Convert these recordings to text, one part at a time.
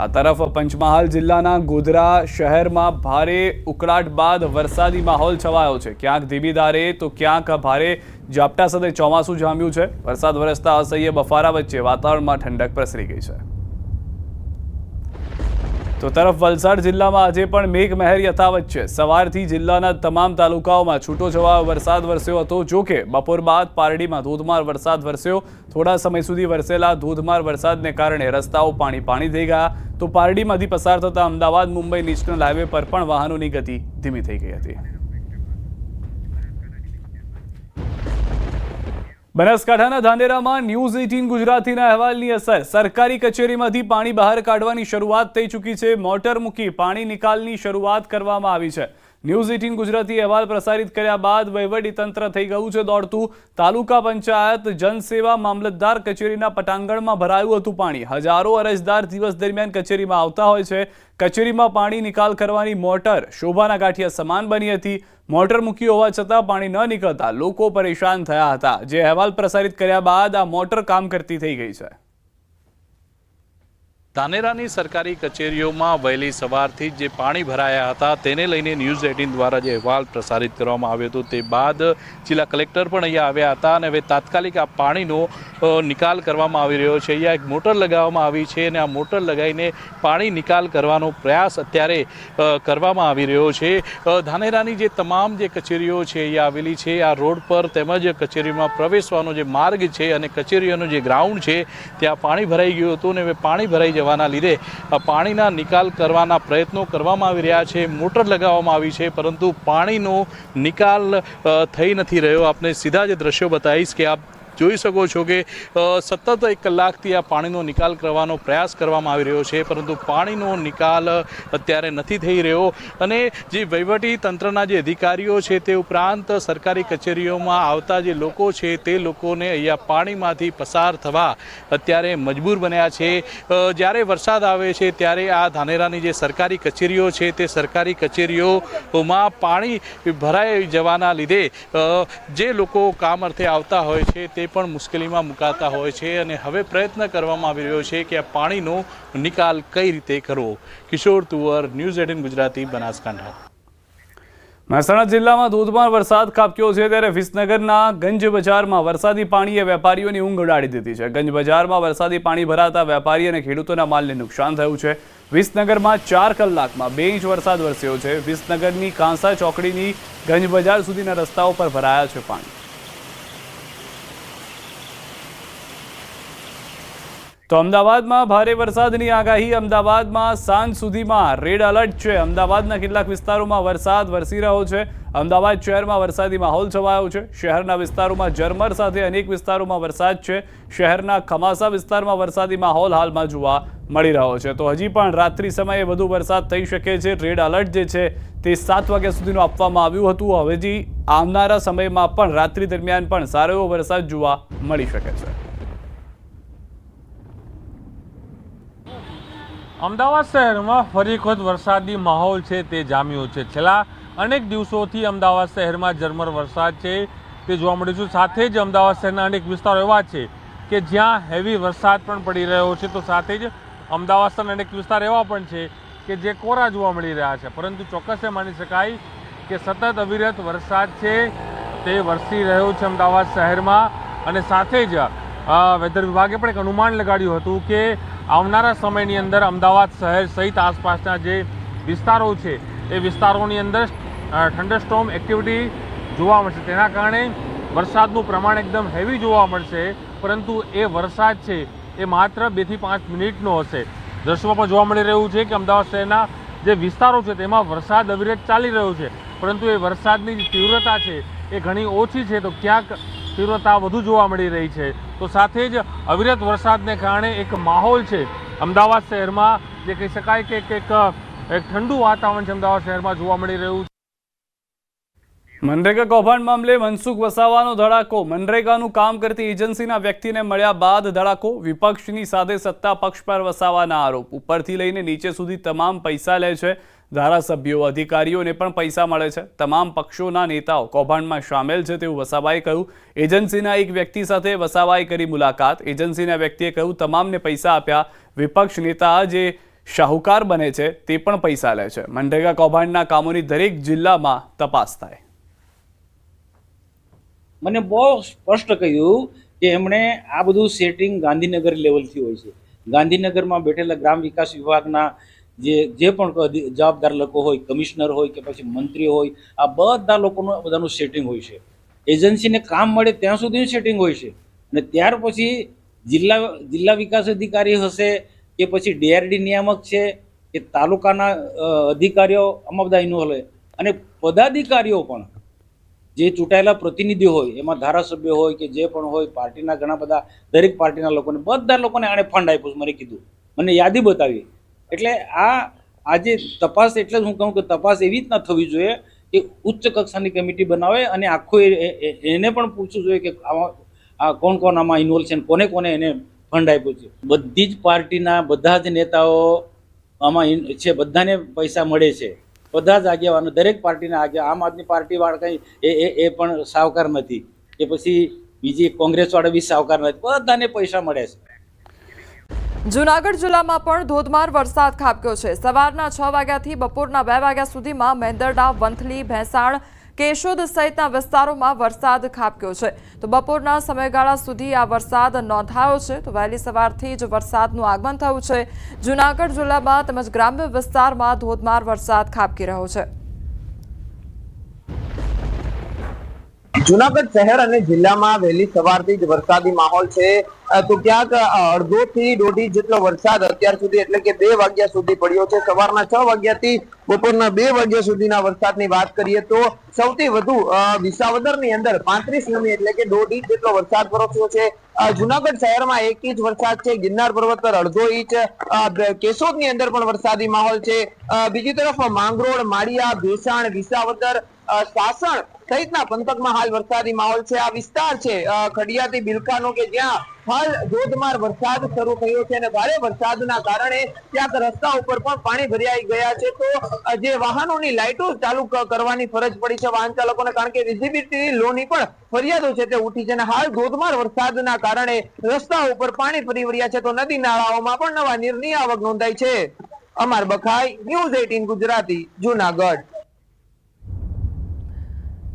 આ તરફ પંચમહાલ જિલ્લાના ગોધરા શહેરમાં ભારે ઉકળાટ બાદ વરસાદી માહોલ છવાયો છે। ક્યાંક ધીમી ધારે તો ક્યાંક ભારે ઝાપટા સાથે ચોમાસું જામ્યું છે। વરસાદ વરસતા અસહ્ય બફારા વચ્ચે વાતાવરણમાં ઠંડક પ્રસરી ગઈ છે। તો તરફ વલસાડ જિલ્લામાં આજે પણ મેઘમહેર યથાવત છે। સવારથી જિલ્લાના તમામ તાલુકાઓમાં છૂટોછવાયો વરસાદ વરસ્યો હતો। જો કે બપોર બાદ પારડીમાં ધોધમાર વરસાદ વરસ્યો। થોડા સમય સુધી વરસેલા ધોધમાર વરસાદને કારણે રસ્તાઓ પાણી થઈ ગયા। તો પારડીમાંથી પસાર થતા અમદાવાદ મુંબઈ નેશનલ હાઈવે પર પણ વાહનોની ગતિ ધીમી થઈ ગઈ હતી। બનાસકાંઠાના ધાનેરામાં ન્યૂઝ 18 ગુજરાતીના અહેવાલની અસર સરકારી કચેરીમાંથી પાણી બહાર કાઢવાની શરૂઆત થઈ ચૂકી છે। મોટર મૂકી પાણી નિકાલની શરૂઆત કરવામાં આવી છે। ન્યૂઝ 18 ગુજરાતી અહેવાલ પ્રસારિત કર્યા બાદ વહીવટીતંત્ર થઈ ગયું છે દોડતું। તાલુકા પંચાયત જનસેવા મામલતદાર કચેરીના પટાંગણમાં ભરાયું હતું પાણી। હજારો અરજદાર દિવસ દરમિયાન કચેરીમાં આવતા હોય છે। કચેરીમાં પાણી નિકાલ કરવાની મોટર શોભાના ગાંઠિયા સમાન બની હતી। મોટર મૂકી હોવા છતાં પાણી ન નીકળતા લોકો પરેશાન થયા હતા। જે અહેવાલ પ્રસારિત કર્યા બાદ આ મોટર કામ કરતી થઈ ગઈ છે। ધાનેરાની સરકારી કચેરીઓમાં વહેલી સવારથી જે પાણી ભરાયા હતા તેને લઈને ન્યૂઝ 18 દ્વારા જે અહેવાલ પ્રસારિત કરવામાં આવ્યો હતો તે બાદ જિલ્લા કલેક્ટર પણ અહીંયા આવ્યા હતા અને હવે તાત્કાલિક આ પાણીનો નિકાલ કરવામાં આવી રહ્યો છે। અહીંયા એક મોટર લગાવવામાં આવી છે અને આ મોટર લગાવીને પાણી નિકાલ કરવાનો પ્રયાસ અત્યારે કરવામાં આવી રહ્યો છે। ધાનેરાની જે તમામ જે કચેરીઓ છે અહીંયા આવેલી છે આ રોડ પર તેમજ કચેરીમાં પ્રવેશવાનો જે માર્ગ છે અને કચેરીઓનો જે ગ્રાઉન્ડ છે ત્યાં પાણી ભરાઈ ગયું હતું અને હવે પાણી ભરાઈ જવાના લીધે પાણીના નિકાલ કરવાના પ્રયત્નો કરવામાં આવી રહ્યા છે। મોટર લગાવવામાં આવી છે પરંતુ પાણીનો નિકાલ થઈ નથી રહ્યો। આપને સીધા જ દ્રશ્યો બતાવીશ કે આપ જોઈ શકો છો કે સતત 1 કલાકથી આ પાણીનો નિકાલ કરવાનો પ્રયાસ કરવામાં આવી રહ્યો છે પરંતુ પાણીનો નિકાલ અત્યારે નથી થઈ રહ્યો। અને જે વહીવટી તંત્રના જે અધિકારીઓ છે તે ઉપરાંત સરકારી કચેરીઓમાં આવતા જે લોકો છે તે લોકોને અહીંયા પાણીમાંથી પસાર થવા અત્યારે મજબૂર બન્યા છે। જ્યારે વરસાદ આવે છે ત્યારે આ ધાનેરાની જે સરકારી કચેરીઓ છે તે સરકારી કચેરીઓમાં પાણી ભરાઈ જવાના લીધે જે લોકો કામ અર્થે આવતા હોય છે તે પણ મુશ્કેલીમાં મુકાતા હોય છે અને હવે પ્રયત્ન કરવામાં આવી રહ્યો છે કે આ પાણીનો નિકાલ કઈ રીતે કરવો। કિશોર તુવર, ન્યૂઝ 18 ગુજરાતી, બનાસકાંઠા। મહેસાણા જિલ્લામાં ધોધમાર વરસાદ ખાબક્યો છે ત્યારે વિસનગરના ગંજ બજારમાં વરસાદી પાણીએ વેપારીઓની ઊંઘ ઉડાડી દીધી છે। ગંજ બજારમાં વરસાદી પાણી ભરાતા વેપારી અને ખેડૂતોના માલને નુકસાન થયું છે। વિસનગરમાં 4 કલાકમાં 2 ઇંચ વરસાદ વરસ્યો છે। વિસનગરની કાંસા ચોકડીની ગંજ બજાર સુધીના રસ્તાઓ પર ભરાયા છે પાણી। તો અમદાવાદમાં ભારે વરસાદની આગાહી। અમદાવાદમાં સાંજ સુધીમાં રેડ એલર્ટ છે। અમદાવાદના કેટલાક વિસ્તારોમાં વરસાદ વરસી રહ્યો છે। અમદાવાદ શહેરમાં વરસાદી માહોલ છવાયો છે। શહેરના વિસ્તારોમાં ઝરમર સાથે અનેક વિસ્તારોમાં વરસાદ છે। શહેરના ખમાસા વિસ્તારમાં વરસાદી માહોલ હાલમાં જોવા મળી રહ્યો છે। તો હજી પણ રાત્રિ સમયે વધુ વરસાદ થઈ શકે છે। રેડ એલર્ટ જે છે તે 7 વાગ્યા સુધીનું આપવામાં આવ્યું હતું। હવેજી આવનારા સમયમાં પણ રાત્રિ દરમિયાન પણ સારો એવો વરસાદ જોવા મળી શકે છે। અમદાવાદ શહેરમાં ફરી વખત વરસાદી માહોલ છે તે જામ્યો છે। છેલ્લા અનેક દિવસોથી અમદાવાદ શહેરમાં ઝરમર વરસાદ છે તે જોવા મળ્યું છે। સાથે જ અમદાવાદ શહેરના અનેક વિસ્તારો એવા છે કે જ્યાં હેવી વરસાદ પણ પડી રહ્યો છે। તો સાથે જ અમદાવાદ શહેરના અનેક વિસ્તાર એવા પણ છે કે જે કોરા જોવા મળી રહ્યા છે। પરંતુ ચોક્કસ માની શકાય કે સતત અવિરત વરસાદ છે તે વરસી રહ્યો છે અમદાવાદ શહેરમાં। અને સાથે જ વેધર વિભાગે પણ એક અનુમાન લગાડ્યું હતું કે આવનારા સમયની અંદર અમદાવાદ શહેર સહિત આસપાસના જે વિસ્તારો છે એ વિસ્તારોની અંદર થંડરસ્ટોર્મ એક્ટિવિટી જોવા મળશે। તેના કારણે વરસાદનું પ્રમાણ એકદમ હેવી જોવા મળશે પરંતુ એ વરસાદ છે એ માત્ર 2 થી 5 મિનિટનો હશે। દ્રશ્યોમાં પણ જોવા મળી રહ્યું છે કે અમદાવાદ શહેરના જે વિસ્તારો છે તેમાં વરસાદ અવિરત ચાલી રહ્યો છે પરંતુ એ વરસાદની જે તીવ્રતા છે એ ઘણી ઓછી છે। તો ક્યાંક તીવ્રતા વધુ જોવા મળી રહી છે। તો સાથે જ અવિરત વરસાદને કારણે એક માહોલ છે અમદાવાદ શહેરમાં જે કહી શકાય કે એક ઠંડુ વાતાવરણ છે અમદાવાદ શહેરમાં જોવા મળી રહ્યું છે। મનરેગા કૌભાંડ મામલે મનસુખ વસાવાનો ધડાકો। મનરેગાનું કામ કરતી એજન્સીના વ્યક્તિને મળ્યા બાદ ધડાકો। વિપક્ષની સાથે સત્તા પક્ષ પર વસાવાના આરોપ। ઉપરથી લઈને નીચે સુધી તમામ પૈસા લે છે। ધારાસભ્યો અધિકારીઓને પણ પૈસા મળે છે। તમામ પક્ષોના નેતાઓ કૌભાંડમાં સામેલ છે તેવું વસાવાએ કહ્યું। એજન્સીના એક વ્યક્તિ સાથે વસાવાએ કરી મુલાકાત। એજન્સીના વ્યક્તિએ કહ્યું તમામને પૈસા આપ્યા। વિપક્ષ નેતા જે શાહુકાર બને છે તે પણ પૈસા લે છે. મનરેગા કૌભાંડના કામોની દરેક જિલ્લામાં તપાસ થાય. મને બહુ સ્પષ્ટ કહ્યું કે એમણે આ બધું સેટિંગ ગાંધીનગર લેવલથી હોય છે. ગાંધીનગરમાં બેઠેલા ગ્રામ વિકાસ વિભાગના જે પણ જવાબદાર લોકો હોય, કમિશનર હોય કે પછી મંત્રી હોય, આ બધા લોકોનું બધાનું સેટિંગ હોય છે. એજન્સીને કામ મળે ત્યાં સુધીનું સેટિંગ હોય છે અને ત્યાર પછી જિલ્લા વિકાસ અધિકારી હશે કે પછી DRD નિયામક છે કે તાલુકાના અધિકારીઓ, આમાં બધા ઇન્વોલ્વ હોય. અને પદાધિકારીઓ પણ જે ચૂંટાયેલા પ્રતિનિધિ હોય, એમાં ધારાસભ્ય હોય કે જે પણ હોય, પાર્ટીના ઘણા બધા, દરેક પાર્ટીના લોકોને, બધા લોકોને આણે ફંડ આપ્યું. મને કીધું, મને યાદી બતાવી. એટલે આજે તપાસ, એટલે હું કહું કે તપાસ એવી રીતના થવી જોઈએ કે ઉચ્ચ કક્ષાની કમિટી બનાવે અને આખું એને પણ પૂછવું જોઈએ કે આ કોણ કોણ આમાં ઇન્વોલ્વ છે, કોને કોને એને ફંડ આપ્યું છે. બધી જ પાર્ટીના બધા જ નેતાઓ આમાં છે, બધાને પૈસા મળે છે, બધા જ આગેવાનો, દરેક પાર્ટીના આગેવાન. આમ આદમી પાર્ટી વાળા કંઈ એ પણ સાવકાર નથી કે પછી બીજી કોંગ્રેસ વાળા બી સાવકાર નથી, બધાને પૈસા મળે છે. જૂનાગઢ જિલ્લામાં પણ ધોધમાર વરસાદ ખાબક્યો છે. સવારના 6 વાગ્યાથી બપોરના 2 વાગ્યા સુધીમાં મેંદરડા, વંથલી, ભેંસાણ, કેશોદ સહિતના વિસ્તારોમાં વરસાદ ખાબક્યો છે. તો બપોરના સમયગાળા સુધી આ વરસાદ નોંધાયો છે. તો વહેલી સવારથી જ વરસાદનું આગમન થયું છે. જૂનાગઢ જિલ્લામાં તેમજ ગ્રામ્ય વિસ્તારમાં ધોધમાર વરસાદ ખાબકી રહ્યો છે. જૂનાગઢ શહેર અને જિલ્લામાં વહેલી સવારથી જ વરસાદી માહોલ છે. તો ક્યાંક 1.5 થી 1.5 ઇંચ જેટલો વરસાદ અત્યાર સુધી, એટલે કે 2 વાગ્યા સુધી પડ્યો છે. સવારના 6 વાગ્યાથી બપોરના 2 વાગ્યા સુધીના વરસાદની વાત કરીએ તો સૌથી વધુ વિસાવદરની અંદર 35 મીમી, એટલે કે 1.5 ઇંચ જેટલો વરસાદ વરસ્યો છે. જૂનાગઢ શહેરમાં 1 ઇંચ વરસાદ છે. ગિરનાર પર્વત પર 1.5 ઇંચ, કેશોદની અંદર પણ વરસાદી માહોલ છે. બીજી તરફ માંગરોળ, માળિયા, ભેસાણ, વિસાવદર, સાસણ સહિતના પંથકમાં હાલ વરસાદી માહોલ છે. આ વિસ્તાર છે ખડિયાથી બિલખાનો કે જ્યાં હાલ ધોધમાર વરસાદ શરૂ થયો છે અને ભારે વરસાદના કારણે ક્યાંક રસ્તા ઉપર પણ પાણી ભરાઈ ગયા છે. તો જે વાહનોની લાઇટો ચાલુ કરવાની ફરજ પડી છે વાહન ચાલકોને, કારણ કે વિઝિબિલિટી લોની પણ ફરિયાદો છે તે ઉઠી છે અને હાલ ધોધમાર વરસાદના કારણે રસ્તા ઉપર પાણી ફરી વળ્યા છે. તો નદી નાળાઓમાં પણ નવા નીરની આવક નોંધાઈ છે. અમાર બખાઈ, ન્યૂઝ 18 ગુજરાતી, જૂનાગઢ.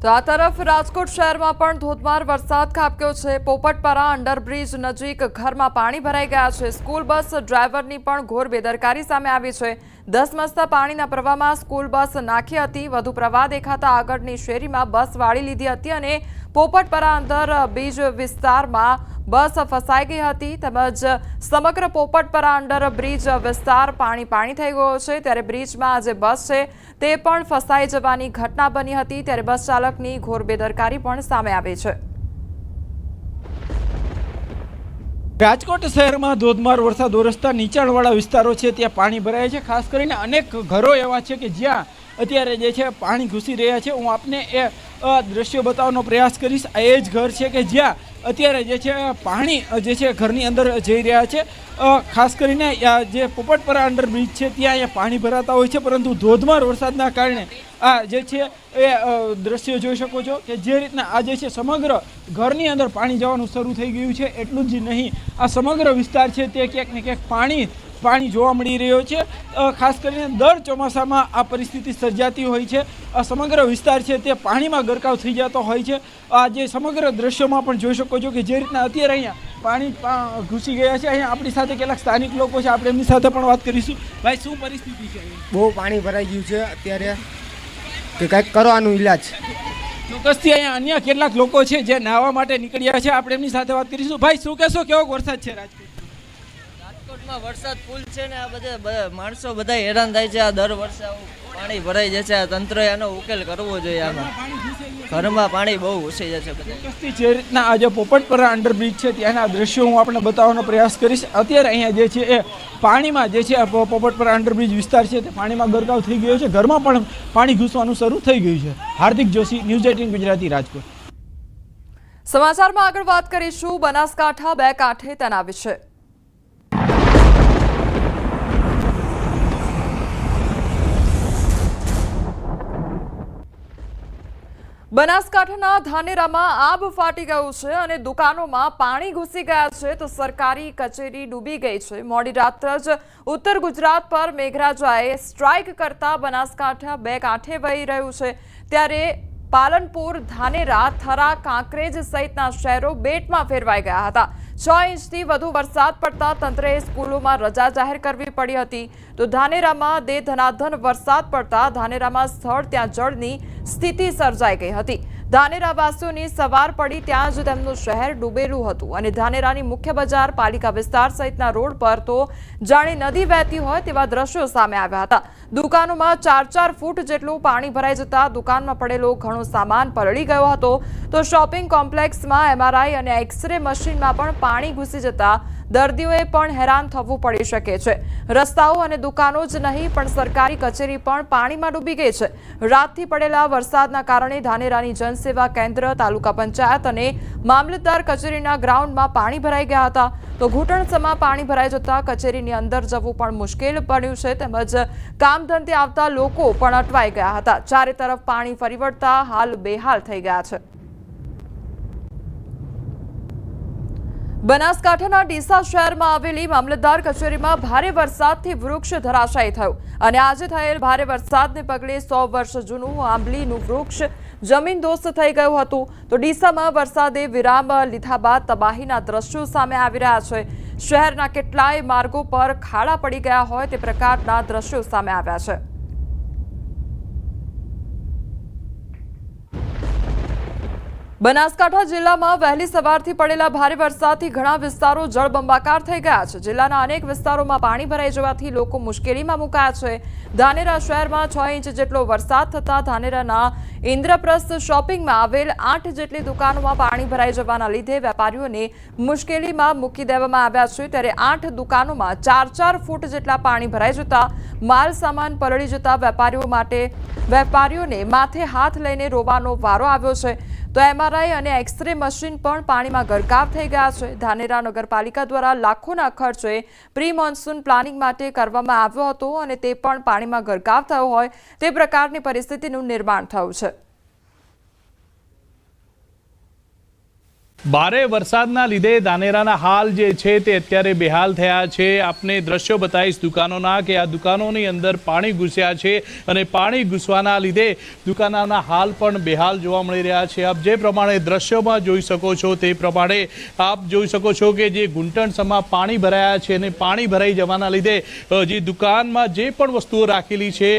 તો આ તરફ રાજકોટ શહેરમાં પણ ધોધમાર વરસાદ ખાબક્યો છે. પોપટપરા અંડરબ્રિજ નજીક ઘરમાં પાણી ભરાઈ ગયા છે. સ્કૂલ બસ ડ્રાઈવરની પણ ઘોર બેદરકારી સામે આવી છે. ધસમસતા પાણીના પ્રવાહમાં સ્કૂલ બસ નાખી હતી. વધુ પ્રવાહ દેખાતા આગળની શેરીમાં બસ વાળી લીધી હતી અને પોપટપરા અંડરબ્રિજ વિસ્તારમાં બસ ફસાઈ ગઈ હતી. તેમજ સમગ્ર પોપટપરા અંડરબ્રિજ વિસ્તાર પાણી થઈ ગયો છે. ત્યારે બ્રિજમાં જે બસ છે તે પણ ફસાઈ જવાની ઘટના બની હતી. ત્યારે બસ ચાલકની ઘોર બેદરકારી પણ સામે આવી છે. રાજકોટ શહેરમાં ધોધમાર વરસાદ વરસતા નીચાણવાળા વિસ્તારો છે ત્યાં પાણી ભરાયા છે. ખાસ કરીને અનેક ઘરો એવા છે કે જ્યાં અત્યારે જે છે પાણી ઘૂસી રહ્યા છે. હું આપને એ દ્રશ્યો બતાવવાનો પ્રયાસ કરીશ. આ એ જ ઘર છે કે જ્યાં અત્યારે જે છે પાણી જે છે ઘરની અંદર જઈ રહ્યા છે. ખાસ કરીને જે પોપટપરા અંડરબ્રિજ છે ત્યાં અહીંયા પાણી ભરાતા હોય છે, પરંતુ ધોધમાર વરસાદના કારણે આ જે છે એ દ્રશ્યો જોઈ શકો છો કે જે રીતના આ જે છે સમગ્ર ઘરની અંદર પાણી જવાનું શરૂ થઈ ગયું છે. એટલું જ નહીં, આ સમગ્ર વિસ્તાર છે તે ક્યાંક ને ક્યાંક પાણી જોવા મળી રહ્યો છે. ખાસ કરીને દર ચોમાસામાં આ પરિસ્થિતિ સર્જાતી હોય છે. આ સમગ્ર વિસ્તાર છે તે પાણીમાં ગરકાવ થઈ જતો હોય છે. આ જે સમગ્ર દ્રશ્યોમાં પણ જોઈ શકો છો કે જે રીતના અત્યારે અહીંયા પાણી ઘૂસી ગયા છે. અહીંયા આપણી સાથે કેટલાક સ્થાનિક લોકો છે, આપણે એમની સાથે પણ વાત કરીશું. ભાઈ, શું પરિસ્થિતિ છે? બહુ પાણી ભરાઈ ગયું છે અત્યારે, કે કંઈક કરવાનું ઈલાજ. ચોક્કસથી અહીંયા અન્ય કેટલાક લોકો છે જે નાહવા માટે નીકળ્યા છે, આપણે એમની સાથે વાત કરીશું. ભાઈ, શું કહેશો, કેવો વરસાદ છે રાજકોટમાં? વરસાદ ફૂલ છે ને આ બધા માણસો બધા હેરાન થાય છે. આ દર વર્ષે પાણી ભરાઈ જાય છે. આ તંત્રએ આનો ઉકેલ કરવો જોઈએ. આમાં ઘરમાં પાણી બહુ ઘૂસી જાય છે બધા. જે રીતના આ જે પોપટપરા અંડરબ્રિજ છે ત્યાંના દ્રશ્યો હું આપણે બતાવવાનો પ્રયાસ કરીશ. અત્યારે અહીંયા જે છે એ પાણીમાં જે છે પોપટપરા અંડરબ્રિજ વિસ્તાર છે તે પાણીમાં ગરકાવ થઈ ગયો છે. ઘરમાં પણ પાણી ઘૂસવાનું શરૂ થઈ ગયું છે. હાર્દિક જોશી, ન્યૂઝ 18 ગુજરાતી, રાજકોટ. સમાચારમાં આગળ વાત કરીશું બનાસકાંઠા બે કાંઠે તેના વિશે. બનાસકાંઠાના ધાનેરામાં આબ ફાટી ગયું છે અને દુકાનોમાં પાણી ઘૂસી ગયા છે તો સરકારી કચેરી ડૂબી ગઈ છે। મોડી રાત્રે જ ઉત્તર ગુજરાત પર મેઘરાજાએ સ્ટ્રાઇક કરતા બનાસકાંઠા બે કાંઠે વહી રહ્યું છે, ત્યારે પાલનપુર, ધાનેરા, થરા, કાંકરેજ સહિતના શહેરો બેટમાં ફેરવાઈ ગયા હતા। 6 ઇંચથી વધુ વરસાદ પડતા તંત્રએ સ્કૂલોમાં રજા જાહેર કરવી પડી હતી। તો ધાનેરામાં દે ધનાધન વરસાદ પડતા ધાનેરામાં સ્થળ ત્યાં જળની સ્થિતિ સર્જાઈ ગઈ હતી। ધાનેરાવાસીઓની સવાર પડી ત્યાં જ તેમનું શહેર ડૂબેલું હતું અને ધાનેરાની મુખ્ય બજાર, પાલિકા વિસ્તાર સહિતના રોડ પર તો જાણે નદી વહેતી હોય તેવા દ્રશ્યો સામે આવ્યા હતા। દુકાનોમાં 4-4 ફૂટ જેટલું પાણી ભરાઈ જતા દુકાનમાં પડેલો ઘણો સામાન પલળી ગયો હતો। તો શોપિંગ કોમ્પ્લેક્સમાં MRI અને એક્સરે મશીનમાં પણ પાણી ઘૂસી જતા દર્દીઓએ પણ હેરાન થવું પડી શકે છે। રસ્તાઓ અને દુકાનો જ નહીં પણ સરકારી કચેરી પણ પાણીમાં ડૂબી ગઈ છે। રાતથી પડેલા વરસાદના કારણે ધાનેરાની જનસેવા કેન્દ્ર, તાલુકા પંચાયત અને મામલતદાર કચેરીના ગ્રાઉન્ડમાં પાણી ભરાઈ ગયા હતા। તો ઘૂંટણસમા પાણી ભરાઈ જતા કચેરીની અંદર જવું પણ મુશ્કેલ પડ્યું છે, તેમજ કામ ધંધે આવતા લોકો પણ અટવાઈ ગયા હતા। ચારે તરફ પાણી ફરી વળતા હાલ બેહાલ થઈ ગયા છે। બનાસકાંઠાના ડીસા શહેરમાં આવેલી મામલતદાર કચેરીમાં ભારે વરસાદથી વૃક્ષ ધરાશાયી થયું અને આજે થયેલ ભારે વરસાદને પગલે 100 વર્ષ જૂનું આંબલીનું વૃક્ષ જમીનદોસ્ત થઈ ગયું હતું। તો ડીસામાં વરસાદે વિરામ લીધા બાદ તબાહીના દ્રશ્યો સામે આવી રહ્યા છે। શહેરના કેટલાય માર્ગો પર ખાડા પડી ગયા હોય તે પ્રકારના દ્રશ્યો સામે આવ્યા છે। બનાસકાંઠા જિલ્લામાં વહેલી સવારથી પડેલા ભારે વરસાદથી ઘણા વિસ્તારો જળબંબાકાર થઈ ગયા છે। જિલ્લાના અનેક વિસ્તારોમાં પાણી ભરાઈ જવાથી લોકો મુશ્કેલીમાં મુકાયા છે। ધાનેરા શહેરમાં 6 ઇંચ જેટલો વરસાદ થતા ધાનેરાના ઇન્દ્રપ્રસ્થ શોપિંગમાં આવેલ 8 જેટલી દુકાનોમાં પાણી ભરાઈ જવાના લીધે વેપારીઓને મુશ્કેલીમાં મૂકી દેવામાં આવ્યા છે। ત્યારે 8 દુકાનોમાં 4-4 ફૂટ જેટલા પાણી ભરાઈ જતા માલ સામાન પલળી જતા વેપારીઓને માથે હાથ લઈને રોવાનો વારો આવ્યો છે। તો MRI અને એક્સરે મશીન પણ પાણીમાં ગરકાવ થઈ ગયા છે। ધાનેરા નગરપાલિકા દ્વારા લાખોના ખર્ચે પ્રી મોન્સૂન પ્લાનિંગ માટે કરવામાં આવ્યો હતો અને તે પણ પાણીમાં ગરકાવ થયો હોય તે પ્રકારની પરિસ્થિતિનું નિર્માણ થયું છે। ભારે વરસાદના લીધે ધાનેરાના હાલ જે છે તે અત્યારે બેહાલ થયા છે। આપને દ્રશ્યો બતાવીશ દુકાનોના કે આ દુકાનોની અંદર પાણી ઘૂસ્યા છે અને પાણી ઘૂસવાના લીધે દુકાનોના હાલ પણ બેહાલ જોવા મળી રહ્યા છે। આપ જે પ્રમાણે દ્રશ્યોમાં જોઈ શકો છો તે પ્રમાણે આપ જોઈ શકો છો કે જે ઘૂંટણસમા પાણી ભરાયા છે અને પાણી ભરાઈ જવાના લીધે જે દુકાનમાં જે પણ વસ્તુઓ રાખેલી છે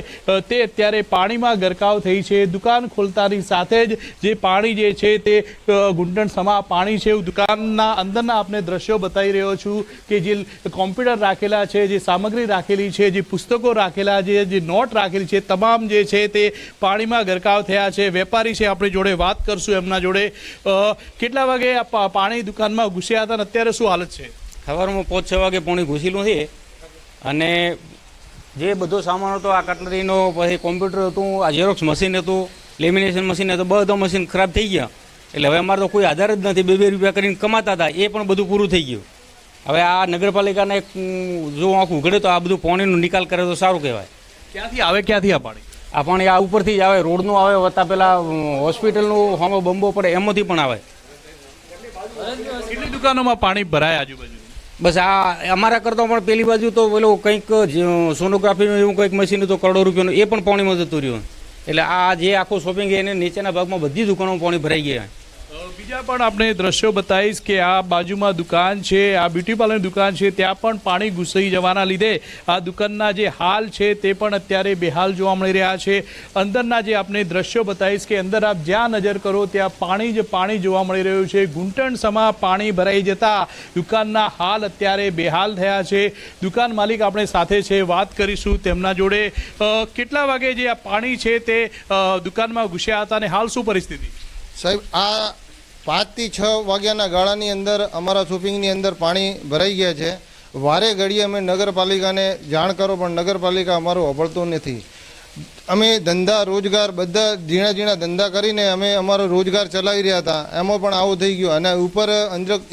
તે અત્યારે પાણીમાં ગરકાવ થઈ છે। દુકાન ખોલતાની સાથે જ જે પાણી જે છે તે ઘૂંટણસમા પાણી છે। દુકાનના અંદરના આપને દ્રશ્યો બતાવી રહ્યો છું કે જે કોમ્પ્યુટર રાખેલા છે, જે સામગ્રી રાખેલી છે, જે પુસ્તકો રાખેલા છે, જે નોટ રાખેલી છે, તમામ જે છે તે પાણીમાં ગરકાવ થયા છે। વેપારી છે, આપણી જોડે વાત કરશું એમના જોડે। કેટલા વાગે પાણી દુકાનમાં ઘૂસ્યા હતા અને અત્યારે શું હાલત છે? સવારમાં 5-6 વાગે પાણી ઘૂસેલું છે અને જે બધો સામાન હતો, આ કટલરીનો, પછી કોમ્પ્યુટર હતું, આ ઝેરોક્સ મશીન હતું, લેમિનેશન મશીન હતું, બધા મશીન ખરાબ થઈ ગયા। એટલે હવે અમારે તો કોઈ આધાર જ નથી। 2-2 રૂપિયા કરીને કમાતા હતા, એ પણ બધું પૂરું થઈ ગયું। હવે આ નગરપાલિકાને જો આંખ ઉઘડે તો આ બધું પાણીનો નિકાલ કરે તો સારું કહેવાય। ક્યાંથી આવે આ પાણી? આ પાણી આ ઉપરથી જ આવે, રોડનું આવે, વત્તા પેલા હોસ્પિટલનું સામે બંબો પડે એમાંથી પણ આવે। કેટલી દુકાનોમાં પાણી ભરાય આજુબાજુ? બસ આ અમારા કરતાં પણ પેલી બાજુ તો પેલો કંઈક સોનોગ્રાફીનું એવું કંઈક મશીન હતું કરોડો રૂપિયાનું, એ પણ પાણીમાં જતું રહ્યું। એટલે આ જે આખું શોપિંગ એને નીચેના ભાગમાં બધી દુકાનોમાં પાણી ભરાઈ ગયા। બીજા પણ આપણે દ્રશ્યો બતાવીશ કે આ બાજુમાં દુકાન છે, આ બ્યુટી પાર્લરની દુકાન છે, ત્યાં પણ પાણી ઘૂસી જવાના લીધે આ દુકાનના જે હાલ છે તે પણ અત્યારે બેહાલ જોવા મળી રહ્યા છે। અંદરના જે આપણે દ્રશ્યો બતાવીશ કે અંદર આપ જ્યાં નજર કરો ત્યાં પાણી જ પાણી જોવા મળી રહ્યું છે। ઘૂંટણસમા પાણી ભરાઈ જતા દુકાનના હાલ અત્યારે બેહાલ થયા છે। દુકાન માલિક આપણે સાથે છે, વાત કરીશું તેમના જોડે। કેટલા વાગે જે આ પાણી છે તે દુકાનમાં ઘૂસ્યા હતા અને હાલ શું પરિસ્થિતિ? સાહેબ, આ 5 થી 6 વાગ્યાના ગાળાની અંદર અમારા શોપિંગની અંદર પાણી ભરાઈ ગયા છે। વારે ઘડીએ અમે નગરપાલિકાને જાણ કરો પણ નગરપાલિકા અમારું અભળતું નથી। અમે ધંધા રોજગાર બધા ઝીણા ધંધા કરીને અમે અમારો રોજગાર ચલાવી રહ્યા હતા, એમાં પણ આવું થઈ ગયું। અને ઉપર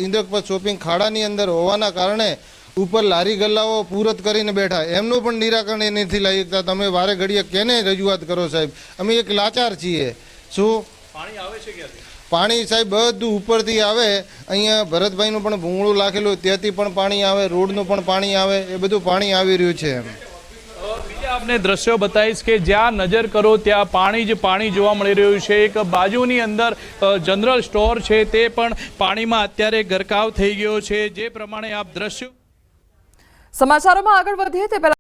ઇન્દ્રપ્રસ્થ શોપિંગ ખાડાની અંદર હોવાના કારણે ઉપર લારી ગલ્લાઓ પૂરત કરીને બેઠા, એમનું પણ નિરાકરણ નથી લાવી શકતા। તમે વારે ઘડીએ કેને રજૂઆત કરો સાહેબ? અમે એક લાચાર છીએ। શું પાણી આવે છે ક્યાંથી? પાણી સાહેબ બધું ઉપરથી આવે, અહીંયા ભરતભાઈનું પણ ભૂંગળું લાખેલું ત્યાંથી પણ પાણી આવે, રોડનું પણ પાણી આવે, એ બધું પાણી આવી રહ્યું છે. બીજા આપને દ્રશ્યો બતાવીશ કે જ્યાં નજર કરો ત્યાં પાણી જ પાણી જોવા મળી રહ્યું છે. એક બાજુની અંદર જનરલ સ્ટોર છે તે પણ પાણીમાં અત્યારે ગરકાવ થઈ ગયો છે. જે પ્રમાણે આપ દ્રશ્યો સમાચારોમાં આગળ વધીએ તે પહેલા